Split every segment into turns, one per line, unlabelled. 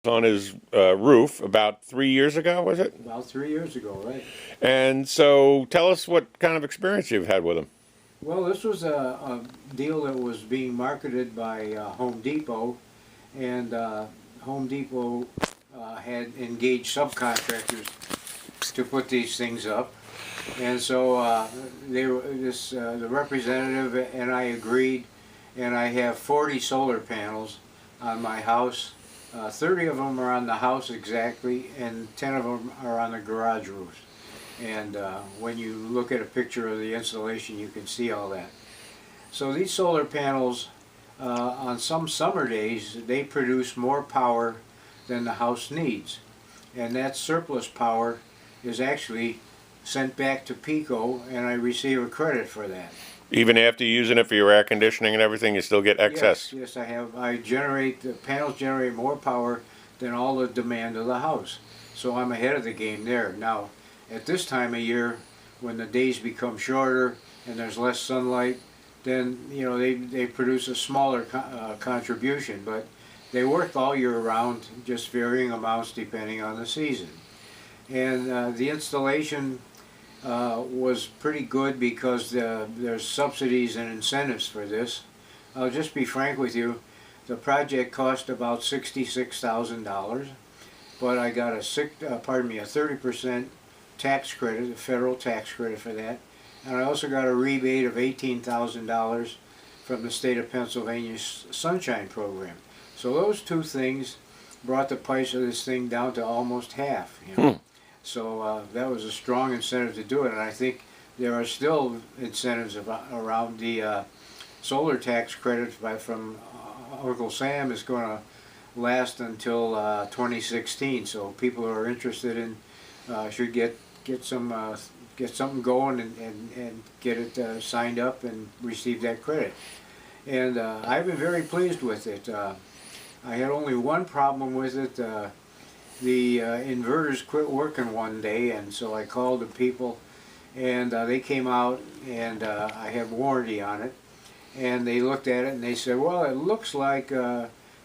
on his roof about 3 years ago, was it?
About 3 years ago, right?
And so tell us what kind of experience you've had with him.
Well, this was a deal that was being marketed by Home Depot, and Home Depot had engaged subcontractors to put these things up. And so the representative and I agreed, and I have 40 solar panels on my house. 30 of them are on the house exactly, and 10 of them are on the garage roofs. And when you look at a picture of the installation, you can see all that. So these solar panels, on some summer days, they produce more power than the house needs. And that surplus power is actually sent back to Pico, and I receive a credit for that.
Even after using it for your air conditioning and everything, you still get excess?
Yes, the panels generate more power than all the demand of the house. So I'm ahead of the game there. Now, at this time of year, when the days become shorter and there's less sunlight, then they produce a smaller contribution, but they work all year round, just varying amounts depending on the season. And the installation was pretty good because there's subsidies and incentives for this. I'll just be frank with you, the project cost about $66,000, but I got a 30% tax credit, a federal tax credit for that, and I also got a rebate of $18,000 from the state of Pennsylvania's Sunshine Program. So those two things brought the price of this thing down to almost half. So that was a strong incentive to do it, and I think there are still incentives around the solar tax credit from Uncle Sam is going to last until 2016. So people who are interested in should get something going and get it signed up and receive that credit. And I've been very pleased with it. I had only one problem with it. The inverters quit working one day, and so I called the people, and they came out, and I have warranty on it, and they looked at it and they said, well, it looks like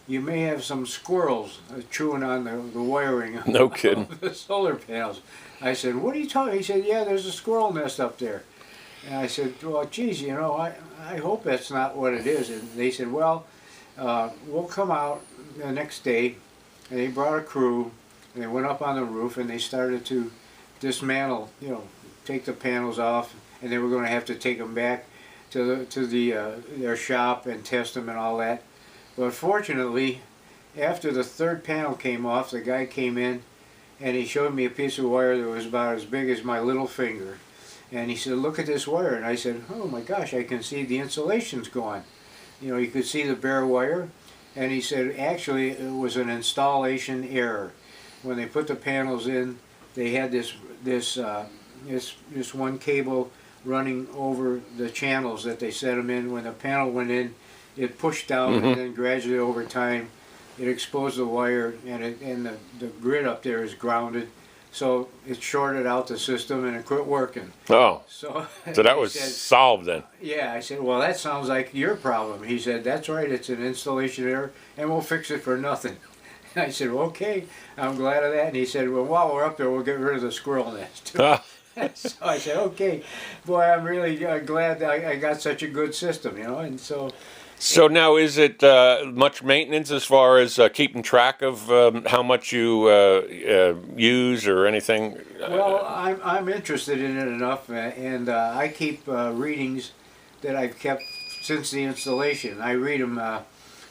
you may have some squirrels chewing on the wiring
No kidding.
of the solar panels. I said, what are you talking? He said, yeah, there's a squirrel nest up there. And I said, well, geez, I hope that's not what it is. And they said, well, we'll come out the next day. And they brought a crew, and they went up on the roof, and they started to dismantle, take the panels off, and they were going to have to take them back to their shop and test them and all that. But fortunately, after the third panel came off, the guy came in, and he showed me a piece of wire that was about as big as my little finger. And he said, look at this wire. And I said, oh my gosh, I can see the insulation's gone. You could see the bare wire. And he said, actually, it was an installation error. When they put the panels in, they had this one cable running over the channels that they set them in. When the panel went in, it pushed down, and then gradually over time, it exposed the wire, and the grid up there is grounded. So it shorted out the system, and it quit working.
Oh,
so
that was solved then.
Yeah, I said, well, that sounds like your problem. He said, that's right, it's an installation error, and we'll fix it for nothing. I said, well, okay, I'm glad of that. And he said, well, while we're up there, we'll get rid of the squirrel nest. So I said, okay, boy, I'm really glad that I got such a good system, and so...
So now, is it much maintenance as far as keeping track of how much you use or anything?
Well, I'm interested in it enough, and I keep readings that I've kept since the installation. I read them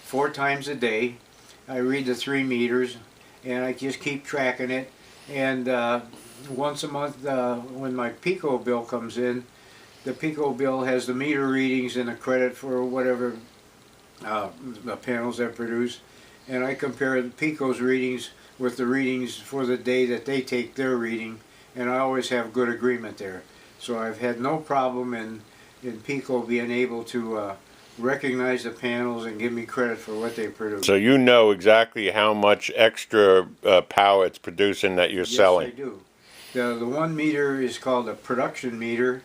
4 times a day. I read the 3 meters, and I just keep tracking it. And once a month, when my Pico bill comes in, the Pico bill has the meter readings and the credit for whatever the panels that produce, and I compare the Pico's readings with the readings for the day that they take their reading, and I always have good agreement there. So I've had no problem in Pico being able to recognize the panels and give me credit for what they produce.
So you know exactly how much extra power it's producing that you're selling.
Yes, I do. The 1 meter is called a production meter.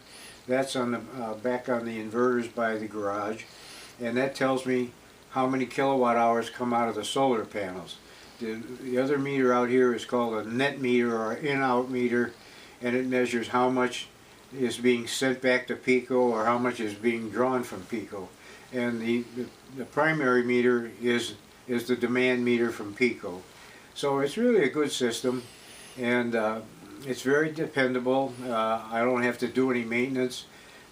That's on the back on the inverters by the garage. And that tells me how many kilowatt hours come out of the solar panels. The other meter out here is called a net meter or in-out meter, and it measures how much is being sent back to Pico or how much is being drawn from Pico. And the primary meter is the demand meter from Pico. So it's really a good system, and it's very dependable. I don't have to do any maintenance.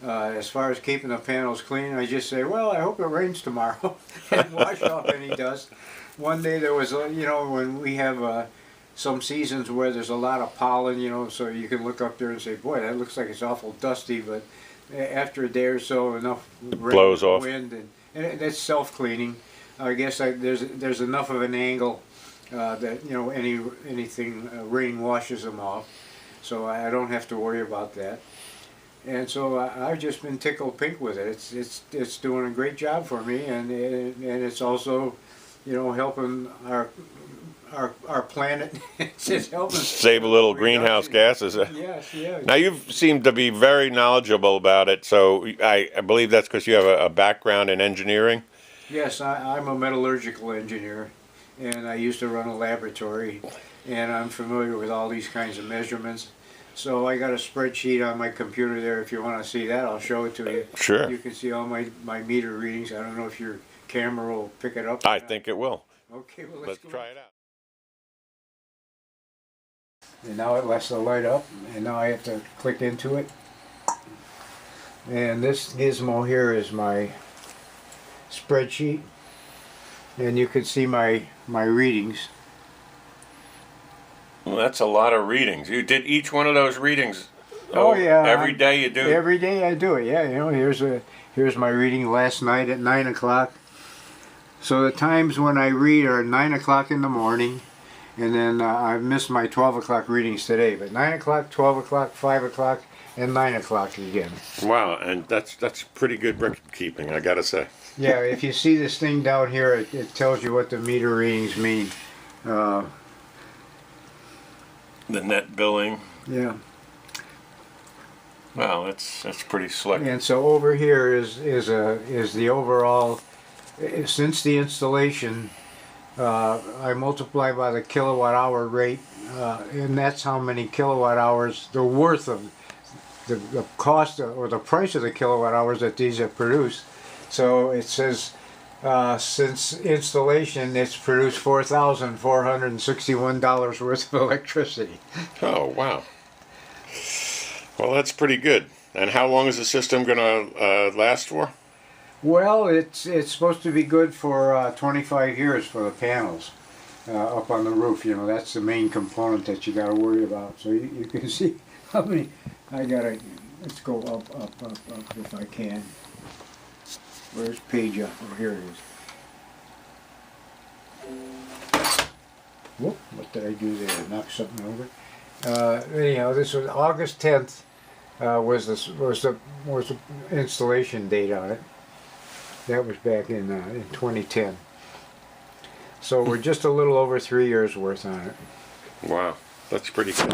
As far as keeping the panels clean, I just say, well, I hope it rains tomorrow, and wash off any dust. One day there was, you know, when we have some seasons where there's a lot of pollen, you know, so you can look up there and say, boy, that looks like it's awful dusty, but after a day or so, enough rain,
blows off.
Wind, and it's self-cleaning. I guess there's enough of an angle that, you know, anything rain washes them off, so I don't have to worry about that. And so I've just been tickled pink with it. It's doing a great job for me, and it's also, you know, helping our planet. It's helping
Save a little greenhouse gases.
Yes, yeah.
Now you seem to be very knowledgeable about it, so I believe that's because you have a background in engineering.
Yes, I'm a metallurgical engineer, and I used to run a laboratory, and I'm familiar with all these kinds of measurements. So I got a spreadsheet on my computer there. If you want to see that, I'll show it to you.
Sure.
You can see all my meter readings. I don't know if your camera will pick it up.
I think it will.
Okay, well,
Let's try it out.
And now it lets the light up, and now I have to click into it. And this gizmo here is my spreadsheet, and you can see my readings.
Well, that's a lot of readings. You did each one of those readings.
Oh yeah.
Every day you do.
Every day I do it. Yeah, you know, here's my reading last night at 9 o'clock. So the times when I read are 9 o'clock in the morning, and then I've missed my 12 o'clock readings today. But 9 o'clock, 12 o'clock, 5 o'clock, and 9 o'clock again.
Wow, and that's pretty good record keeping, I gotta say.
Yeah, if you see this thing down here, it tells you what the meter readings mean.
The net billing.
Yeah.
Wow, that's pretty slick.
And so over here is the overall. Since the installation, I multiply by the kilowatt hour rate, and that's how many kilowatt hours, the worth of the cost or the price of the kilowatt hours that these have produced. So it says since installation, it's produced $4,461 worth of electricity.
Oh, wow. Well, that's pretty good. And how long is the system going to last for?
Well, it's supposed to be good for 25 years for the panels up on the roof. You know, that's the main component that you got to worry about. So you can see how many I got to. Let's go up if I can. Where's page up? Oh, here it is. Whoop! What did I do there? Knock something over. Anyhow, this was August 10th. Was the installation date on it? That was back in 2010. So we're just a little over 3 years worth on it.
Wow, that's pretty good.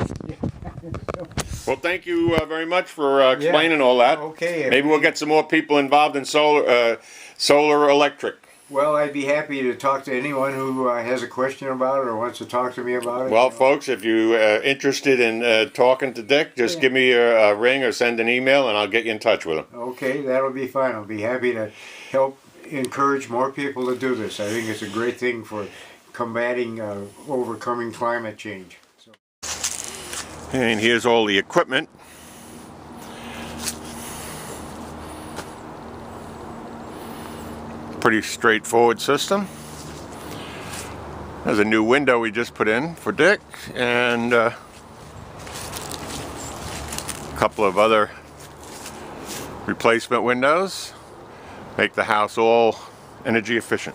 Well, thank you very much for explaining all that.
Okay.
Maybe we'll get some more people involved in solar electric.
Well, I'd be happy to talk to anyone who has a question about it or wants to talk to me about it.
Well, folks, if you're interested in talking to Dick, just give me a ring or send an email, and I'll get you in touch with him.
Okay, that'll be fine. I'll be happy to help encourage more people to do this. I think it's a great thing for combating, overcoming climate change. So.
And here's all the equipment. Pretty straightforward system. There's a new window we just put in for Dick, and a couple of other replacement windows. Make the house all energy efficient.